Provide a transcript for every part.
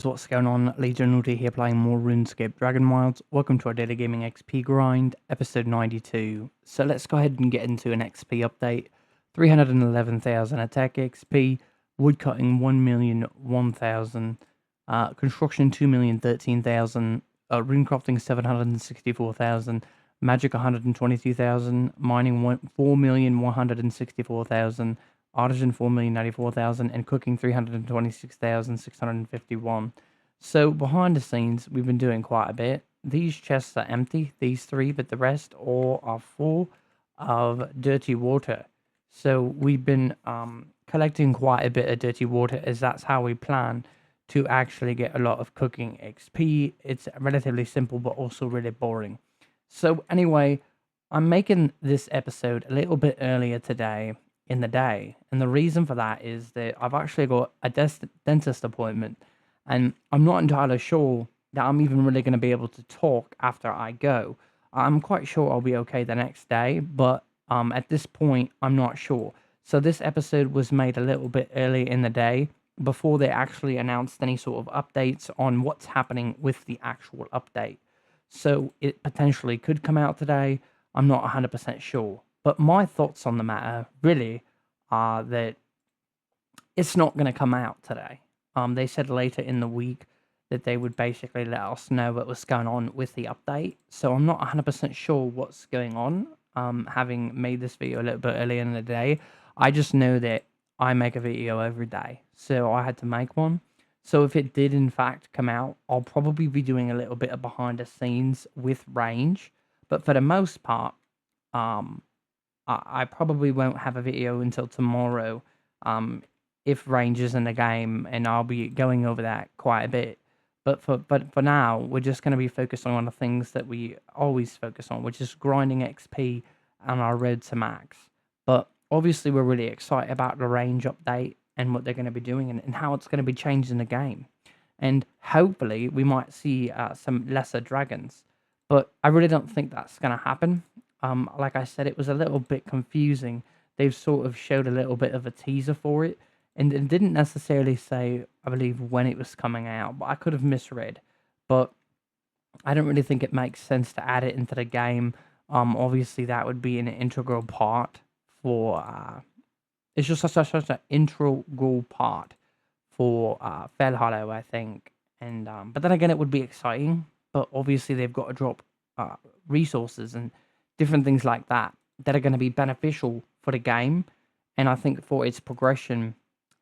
So what's going on? Legion Naughty here playing more RuneScape Dragonwilds. Welcome to our Daily Gaming XP grind, episode 92. So let's go ahead and get into an XP update. 311,000 attack XP, woodcutting 1,001,000, construction 2,013,000, runecrafting 764,000, magic 122,000, mining 4,164,000, artisan 4,094,000, and cooking 326,651. So behind the scenes, we've been doing quite a bit. These chests are empty, these three, but the rest all are full of dirty water. So we've been collecting quite a bit of dirty water, as that's how we plan to actually get a lot of cooking XP. It's relatively simple, but also really boring. So anyway, I'm making this episode a little bit earlier today in the day, and the reason for that is that I've actually got a dentist appointment, and I'm not entirely sure that I'm even really going to be able to talk after I go. I'm quite sure I'll be okay the next day, but at this point, I'm not sure. So this episode was made a little bit early in the day before they actually announced any sort of updates on what's happening with the actual update. So it potentially could come out today. I'm not 100% sure. But my thoughts on the matter really are that it's not going to come out today. They said later in the week that they would basically let us know what was going on with the update. So I'm not 100% sure what's going on. Having made this video a little bit earlier in the day, I just know that I make a video every day. So I had to make one. So if it did in fact come out, I'll probably be doing a little bit of behind the scenes with range. But for the most part, um, I probably won't have a video until tomorrow, if range is in the game, and I'll be going over that quite a bit. But for now, we're just going to be focusing on the things that we always focus on, which is grinding XP and our road to max. But obviously, we're really excited about the range update and what they're going to be doing and how it's going to be changing the game. And hopefully, we might see some lesser dragons. But I really don't think that's going to happen. Like I said, it was a little bit confusing. They've sort of showed a little bit of a teaser for it, and it didn't necessarily say, I believe, when it was coming out, but I could have misread. But I don't really think it makes sense to add it into the game. Obviously, that would be an integral part for. It's just such an integral part for Fell Hollow, I think. And but then again, it would be exciting. But obviously, they've got to drop resources and different things like that that are going to be beneficial for the game. And I think for its progression,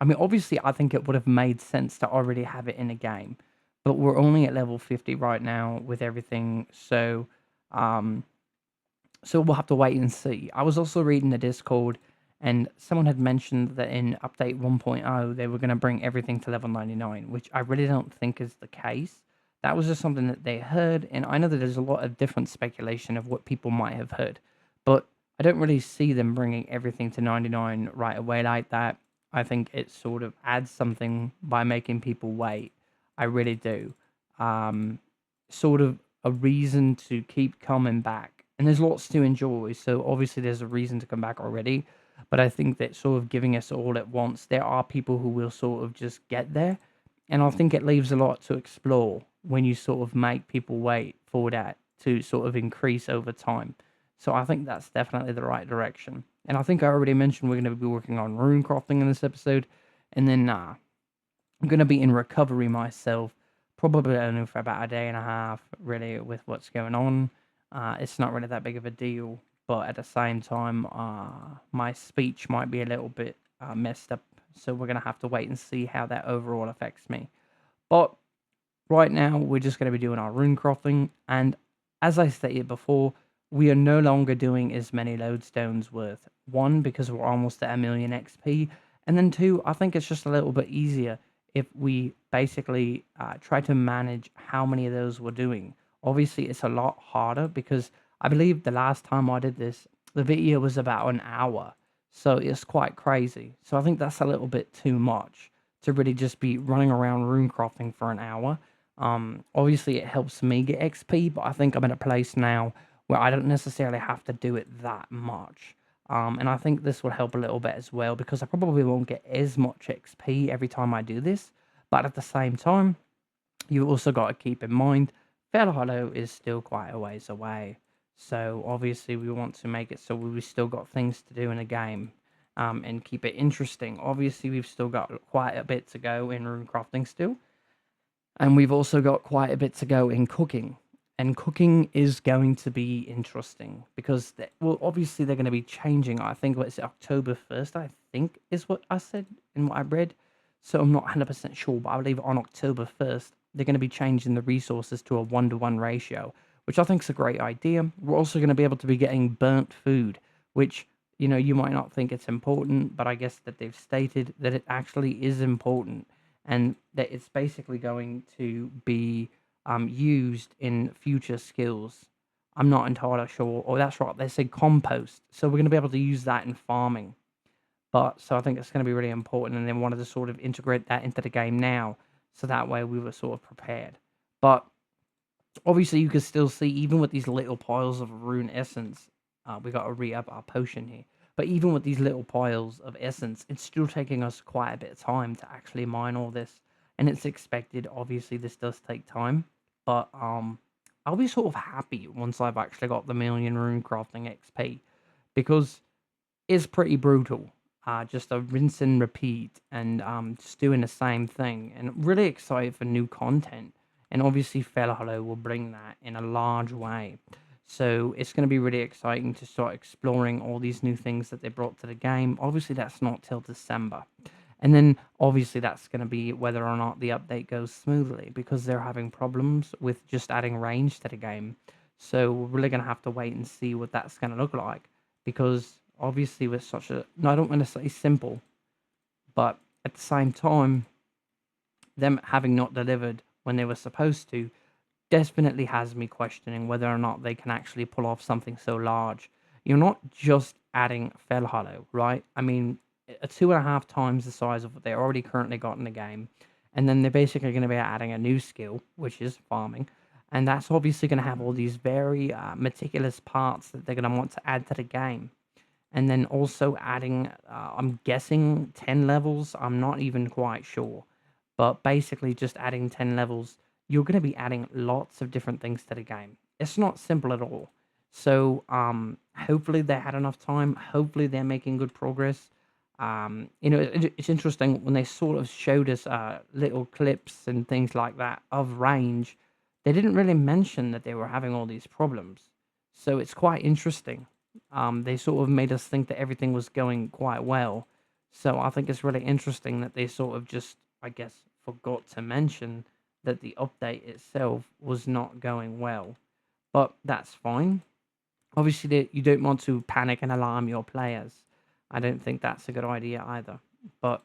I mean, obviously, I think it would have made sense to already have it in a game, but we're only at level 50 right now with everything. Um, so we'll have to wait and see. I was also reading the Discord, and someone had mentioned that in update 1.0, they were going to bring everything to level 99, which I really don't think is the case. That was just something that they heard, and I know that there's a lot of different speculation of what people might have heard, but I don't really see them bringing everything to 99 right away like that. I think it sort of adds something by making people wait. I really do. Um, Sort of a reason to keep coming back. And there's lots to enjoy, so obviously there's a reason to come back already. But I think that sort of giving us all at once, there are people who will sort of just get there. And I think it leaves a lot to explore when you sort of make people wait for that to sort of increase over time. So I think that's definitely the right direction. And I think I already mentioned we're going to be working on rune crafting in this episode. And then I'm going to be in recovery myself, probably only for about a day and a half, really, with what's going on. It's not really that big of a deal. But at the same time, my speech might be a little bit messed up. So we're going to have to wait and see how that overall affects me. But right now, we're just going to be doing our rune crafting. And as I stated before, we are no longer doing as many lodestones worth. One, because we're almost at 1,000,000 XP. And then two, I think it's just a little bit easier if we basically try to manage how many of those we're doing. Obviously, it's a lot harder because I believe the last time I did this, the video was about an hour. So it's quite crazy. So I think that's a little bit too much to really just be running around rune crafting for an hour. Obviously, it helps me get XP, but I think I'm in a place now where I don't necessarily have to do it that much. And I think this will help a little bit as well because I probably won't get as much XP every time I do this. But at the same time, You also got to keep in mind, Fair Hollow is still quite a ways away. So obviously we want to make it so we still got things to do in a game, and keep it interesting. Obviously we've still got quite a bit to go in rune crafting still, and we've also got quite a bit to go in cooking. And cooking is going to be interesting because, well, obviously they're going to be changing. I think it's October 1st, I think is what I said in what I read. So I'm not 100% sure, but I believe on October 1st, they're going to be changing the resources to a 1-to-1 ratio, which I think is a great idea. We're also going to be able to be getting burnt food, which, you might not think it's important, but I guess that they've stated that it actually is important, and that it's basically going to be used in future skills. I'm not entirely sure. Oh, that's right. They say compost. So we're going to be able to use that in farming. But so I think it's going to be really important. And they wanted to sort of integrate that into the game now. So that way we were sort of prepared. But obviously you can still see, even with these little piles of rune essence, we got to re-up our potion here. But even with these little piles of essence, it's still taking us quite a bit of time to actually mine all this. And it's expected. Obviously, this does take time. But I'll be sort of happy once I've actually got the million rune crafting XP, because it's pretty brutal. Just a rinse and repeat, and just doing the same thing. And really excited for new content. And obviously, Fell Hollow will bring that in a large way. So it's going to be really exciting to start exploring all these new things that they brought to the game. Obviously, that's not till December. And then obviously that's going to be whether or not the update goes smoothly, because they're having problems with just adding range to the game. So we're really going to have to wait and see what that's going to look like, because obviously with such a, no, I don't want to say simple, but at the same time, them having not delivered when they were supposed to definitely has me questioning whether or not they can actually pull off something so large. You're not just adding Fell Hollow, right? I mean, a 2.5 times the size of what they already currently got in the game. And then they're basically going to be adding a new skill, which is farming. And that's obviously going to have all these very meticulous parts that they're going to want to add to the game. And then also adding, I'm guessing 10 levels. I'm not even quite sure. But basically, just adding 10 levels, you're going to be adding lots of different things to the game. It's not simple at all. So, hopefully, they had enough time. Hopefully, they're making good progress. It's interesting when they sort of showed us little clips and things like that of range. They didn't really mention that they were having all these problems. So, it's quite interesting. They sort of made us think that everything was going quite well. So I think it's really interesting that they sort of just, I guess, forgot to mention that the update itself was not going well. But that's fine. Obviously, you don't want to panic and alarm your players. I don't think that's a good idea either. But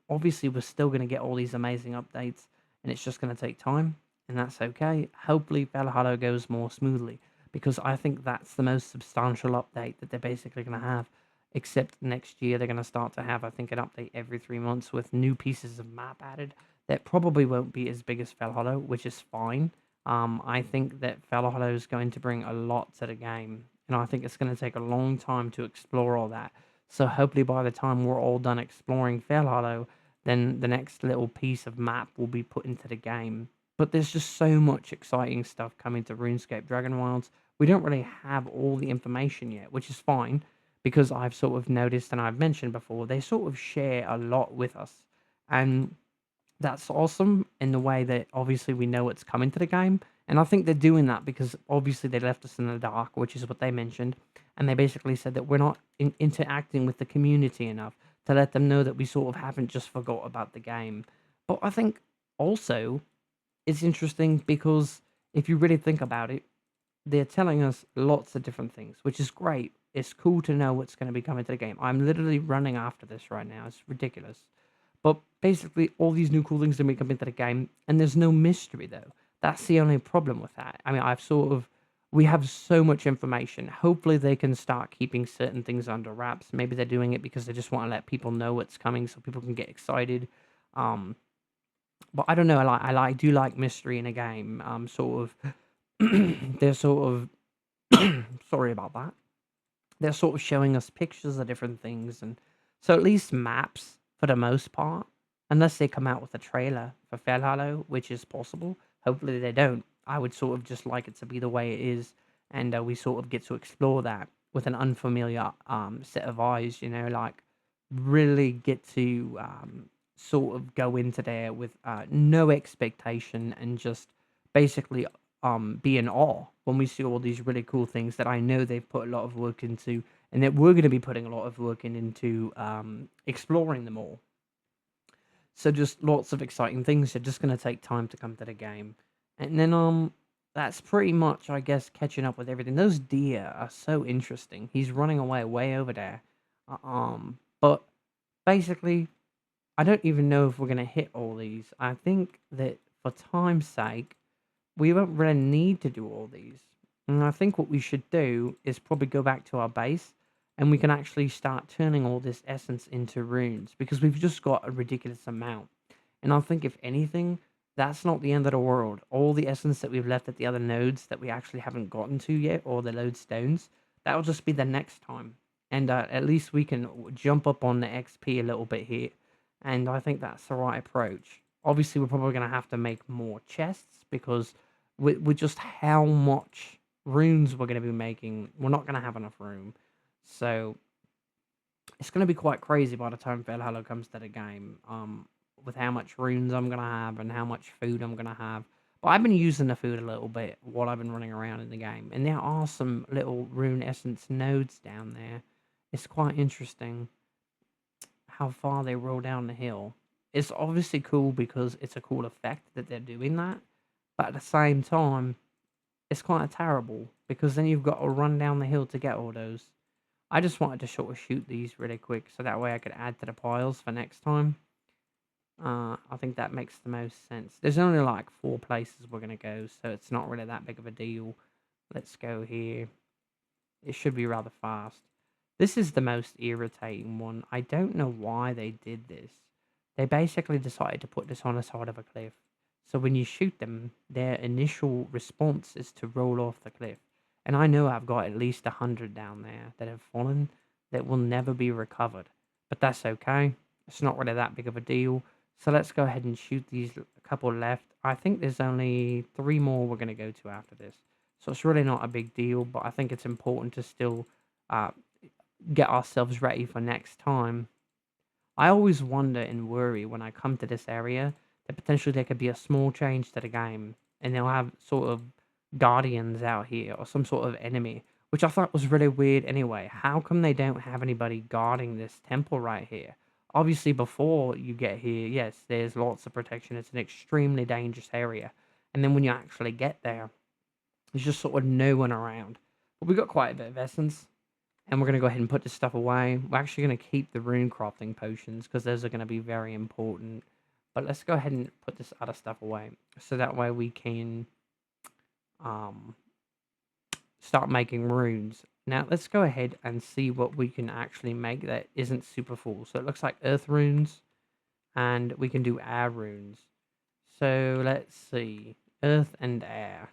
obviously, we're still going to get all these amazing updates, and it's just going to take time, and that's okay. Hopefully, Valhalla goes more smoothly, because I think that's the most substantial update that they're basically going to have. Except next year, they're going to start to have, I think, an update every 3 months with new pieces of map added. That probably won't be as big as Fell which is fine. I think that Fell is going to bring a lot to the game, and I think it's going to take a long time to explore all that. So hopefully, by the time we're all done exploring Fell then the next little piece of map will be put into the game. But there's just so much exciting stuff coming to RuneScape Dragonwilds. We don't really have all the information yet, which is fine, because I've sort of noticed, and I've mentioned before, they sort of share a lot with us. And that's awesome in the way that obviously we know it's coming to the game. And I think they're doing that because obviously they left us in the dark, which is what they mentioned. And they basically said that we're not interacting with the community enough to let them know that we sort of haven't just forgot about the game. But I think also it's interesting because if you really think about it, they're telling us lots of different things, which is great. It's cool to know what's going to be coming to the game. I'm literally running after this right now. It's ridiculous. But basically, all these new cool things are going to come into the game, and there's no mystery, though. That's the only problem with that. I mean, we have so much information. Hopefully, they can start keeping certain things under wraps. Maybe they're doing it because they just want to let people know what's coming so people can get excited. But I don't know. I do like mystery in a game. Sort of, they're sort of, sorry about that. They're sort of showing us pictures of different things, and so at least maps for the most part. unless they come out with a trailer for Fellhallow, which is possible. Hopefully they don't. I would sort of just like it to be the way it is, and we sort of get to explore that with an unfamiliar set of eyes. Like really get to sort of go into there with no expectation and just basically be in awe when we see all these really cool things that I know they've put a lot of work into, and that we're going to be putting a lot of work into exploring them all. So just lots of exciting things are just going to take time to come to the game. And then that's pretty much, I guess, catching up with everything. Those deer are so interesting. He's running away way over there. But basically, I don't even know if we're going to hit all these. I think that for time's sake, we won't really need to do all these. And I think what we should do is probably go back to our base, and we can actually start turning all this essence into runes, because we've just got a ridiculous amount. And I think if anything, that's not the end of the world. All the essence that we've left at the other nodes that we actually haven't gotten to yet, or the lodestones, that'll just be the next time. And at least we can jump up on the XP a little bit here. And I think that's the right approach. Obviously, we're probably going to have to make more chests, because with just how much runes we're going to be making, we're not going to have enough room. So it's going to be quite crazy by the time Valhalla comes to the game, with how much runes I'm going to have and how much food I'm going to have. But I've been using the food a little bit while I've been running around in the game. And there are some little rune essence nodes down there. It's quite interesting how far they roll down the hill. It's obviously cool because it's a cool effect that they're doing that. But at the same time, it's kind of terrible, because then you've got to run down the hill to get all those. I just wanted to sort of shoot these really quick, so that way I could add to the piles for next time. I think that makes the most sense. There's only like 4 places we're going to go, so it's not really that big of a deal. Let's go here. It should be rather fast. This is the most irritating one. I don't know why they did this. They basically decided to put this on the side of a cliff. So when you shoot them, their initial response is to roll off the cliff. And I know I've got at least 100 down there that have fallen that will never be recovered. But that's okay. It's not really that big of a deal. So let's go ahead and shoot these a couple left. I think there's only 3 more we're going to go to after this. So it's really not a big deal, but I think it's important to still get ourselves ready for next time. I always wonder and worry when I come to this area that potentially there could be a small change to the game, and they'll have sort of guardians out here or some sort of enemy, which I thought was really weird anyway. How come they don't have anybody guarding this temple right here? Obviously, before you get here, yes, there's lots of protection. It's an extremely dangerous area. And then when you actually get there, there's just sort of no one around. But we got quite a bit of essence, and we're going to go ahead and put this stuff away. We're actually going to keep the rune crafting potions, because those are going to be very important. But let's go ahead and put this other stuff away, so that way we can start making runes. Now let's go ahead and see what we can actually make that isn't super full. So it looks like earth runes, and we can do air runes. So let's see, earth and air.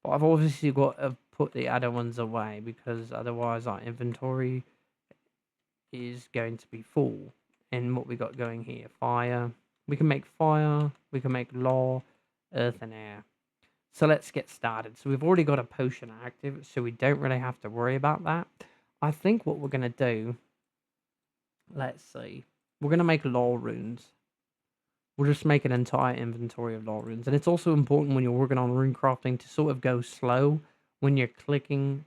But I've obviously got to put the other ones away, because otherwise our inventory is going to be full. And what we got going here, fire. We can make fire, we can make law, earth and air. So let's get started. So we've already got a potion active, so we don't really have to worry about that. I think what we're going to do, let's see, we're going to make law runes. We'll just make an entire inventory of law runes. And it's also important when you're working on rune crafting to sort of go slow when you're clicking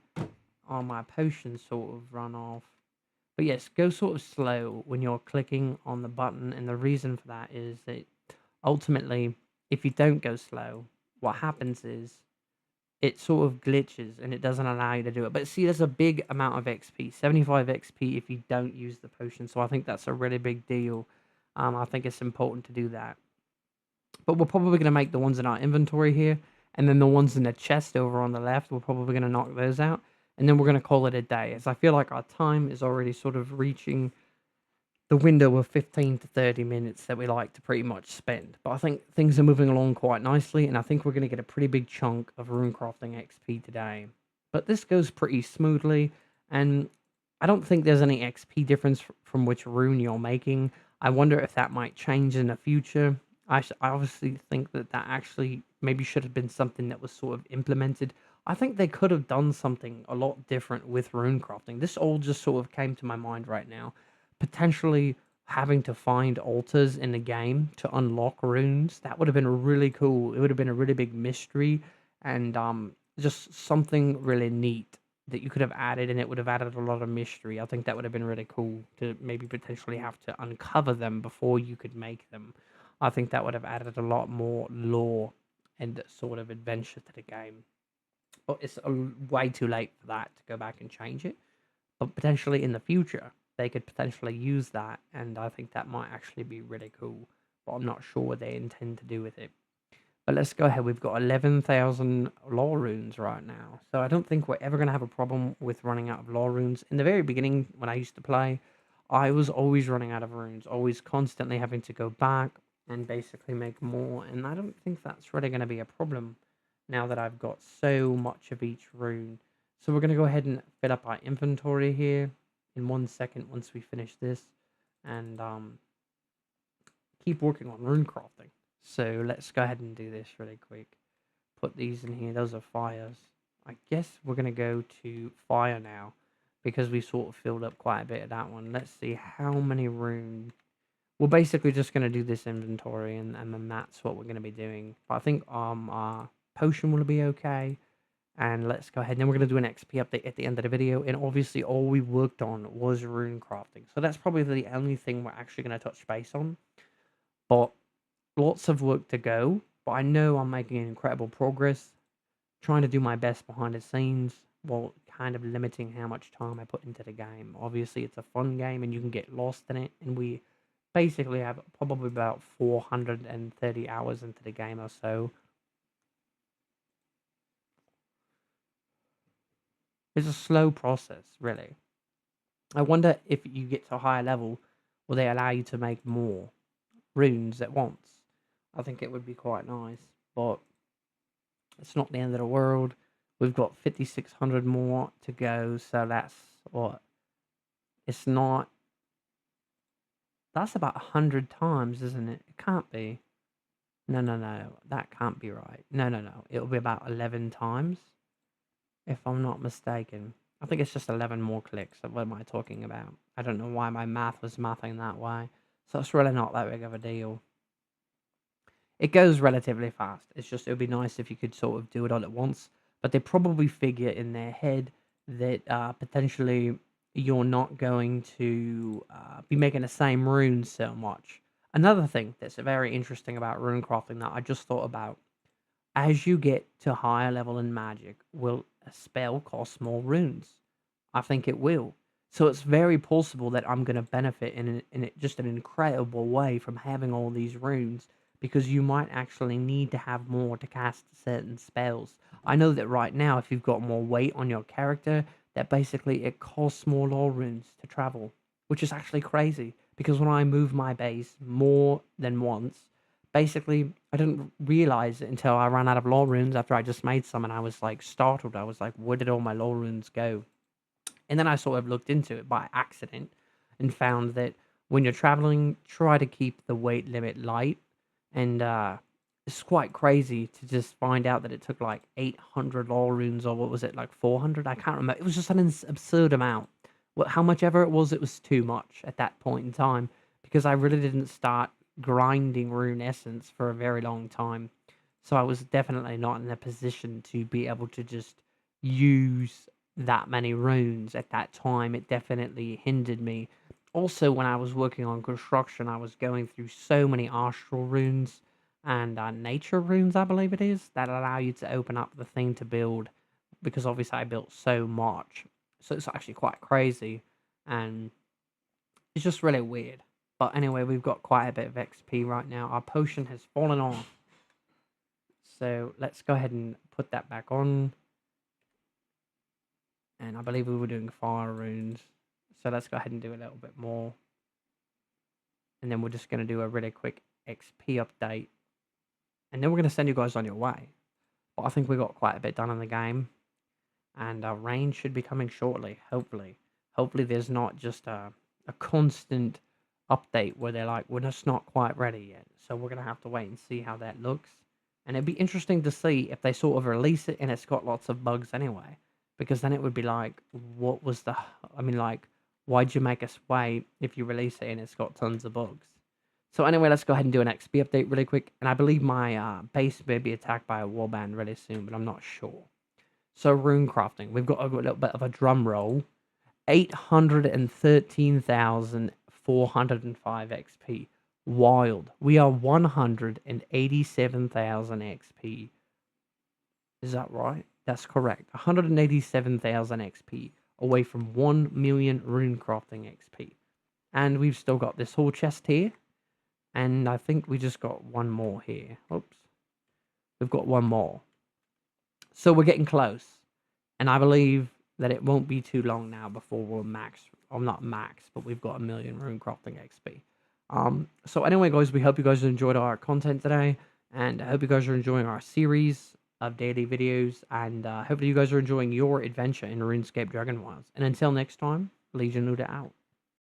on my potion sort of run off. But yes, go sort of slow when you're clicking on the button. And the reason for that is that ultimately, if you don't go slow, what happens is it sort of glitches and it doesn't allow you to do it. But see, there's a big amount of XP, 75 XP if you don't use the potion. So I think that's a really big deal. I think it's important to do that. But we're probably going to make the ones in our inventory here. And then the ones in the chest over on the left, we're probably going to knock those out. And then we're going to call it a day, as I feel like our time is already sort of reaching the window of 15 to 30 minutes that we like to pretty much spend. But I think things are moving along quite nicely, and I think we're going to get a pretty big chunk of rune crafting XP today. But this goes pretty smoothly, and I don't think there's any XP difference from which rune you're making. I wonder if that might change in the future. I obviously think that that actually maybe should have been something that was sort of implemented. I think they could have done something a lot different with rune crafting. This all just sort of came to my mind right now. Potentially having to find altars in the game to unlock runes. That would have been really cool. It would have been a really big mystery and just something really neat that you could have added, and it would have added a lot of mystery. I think that would have been really cool to maybe potentially have to uncover them before you could make them. I think that would have added a lot more lore and sort of adventure to the game. But it's way too late for that to go back and change it. But potentially in the future, they could potentially use that, and I think that might actually be really cool. But I'm not sure what they intend to do with it. But let's go ahead. We've got 11,000 lore runes right now. So I don't think we're ever going to have a problem with running out of lore runes. In the very beginning, when I used to play, I was always running out of runes, always constantly having to go back and basically make more. And I don't think that's really going to be a problem now that I've got so much of each rune. So we're going to go ahead and fill up our inventory here in 1 second once we finish this. And keep working on rune crafting. So let's go ahead and do this really quick. Put these in here. Those are fires. I guess we're going to go to fire now because we sort of filled up quite a bit of that one. Let's see how many runes. We're basically just going to do this inventory and then that's what we're going to be doing. But I think our potion will be okay. And let's go ahead. And then we're going to do an XP update at the end of the video. And obviously all we worked on was rune crafting. So that's probably the only thing we're actually going to touch base on. But lots of work to go, but I know I'm making incredible progress, trying to do my best behind the scenes while kind of limiting how much time I put into the game. Obviously, it's a fun game and you can get lost in it, and we basically have probably about 430 hours into the game or so. It's a slow process, really. I wonder if you get to a higher level, will they allow you to make more runes at once? I think it would be quite nice, but it's not the end of the world. We've got 5,600 more to go, so that's what? It's not. That's about 100 times, isn't it? It can't be. No, no, no. That can't be right. No, no, no. It'll be about 11 times, if I'm not mistaken. I think it's just 11 more clicks. What am I talking about? I don't know why my math was mathing that way. So it's really not that big of a deal. It goes relatively fast. It's just, it would be nice if you could sort of do it all at once. But they probably figure in their head that potentially you're not going to be making the same runes so much. Another thing that's very interesting about rune crafting that I just thought about, as you get to higher level in magic, will a spell cost more runes? I think it will. So it's very possible that I'm going to benefit in just an incredible way from having all these runes, because you might actually need to have more to cast certain spells. I know that right now, if you've got more weight on your character, that basically it costs more lore runes to travel, which is actually crazy, because when I move my base more than once, basically I didn't realize it until I ran out of lore runes after I just made some, and I was like startled. I was like, where did all my lore runes go? And then I sort of looked into it by accident and found that when you're traveling, try to keep the weight limit light. And it's quite crazy to just find out that it took like 800 lore runes, or what was it, like 400? I can't remember. It was just an absurd amount. How much ever it was too much at that point in time, because I really didn't start grinding rune essence for a very long time. So I was definitely not in a position to be able to just use that many runes at that time. It definitely hindered me. Also, when I was working on construction, I was going through so many astral runes and nature runes, I believe it is, that allow you to open up the thing to build, because obviously I built so much. So it's actually quite crazy, and it's just really weird. But anyway, we've got quite a bit of XP right now. Our potion has fallen off. So let's go ahead and put that back on. And I believe we were doing fire runes. So let's go ahead and do a little bit more. And then we're just going to do a really quick XP update. And then we're going to send you guys on your way. But I think we got quite a bit done in the game. And rain should be coming shortly, hopefully. Hopefully there's not just a constant update where they're like, we're just not quite ready yet. So we're gonna have to wait and see how that looks. And it'd be interesting to see if they sort of release it and it's got lots of bugs anyway. Because then it would be like, what was the I mean like, why'd you make us wait if you release it and it's got tons of bugs? So anyway, let's go ahead and do an XP update really quick. And I believe my base may be attacked by a warband really soon, but I'm not sure. So rune crafting, we've got a little bit of a drum roll. 813,405 XP. Wild. We are 187,000 XP. Is that right? That's correct. 187,000 XP away from 1 million rune crafting XP. And we've still got this whole chest here. And I think we just got one more here. Oops. We've got one more. So we're getting close. And I believe that it won't be too long now before we're max. Or not max, but we've got 1 million rune crafting XP. So anyway, guys, we hope you guys enjoyed our content today. And I hope you guys are enjoying our series of daily videos. And hopefully you guys are enjoying your adventure in RuneScape Dragonwilds. And until next time, Legion Luda out.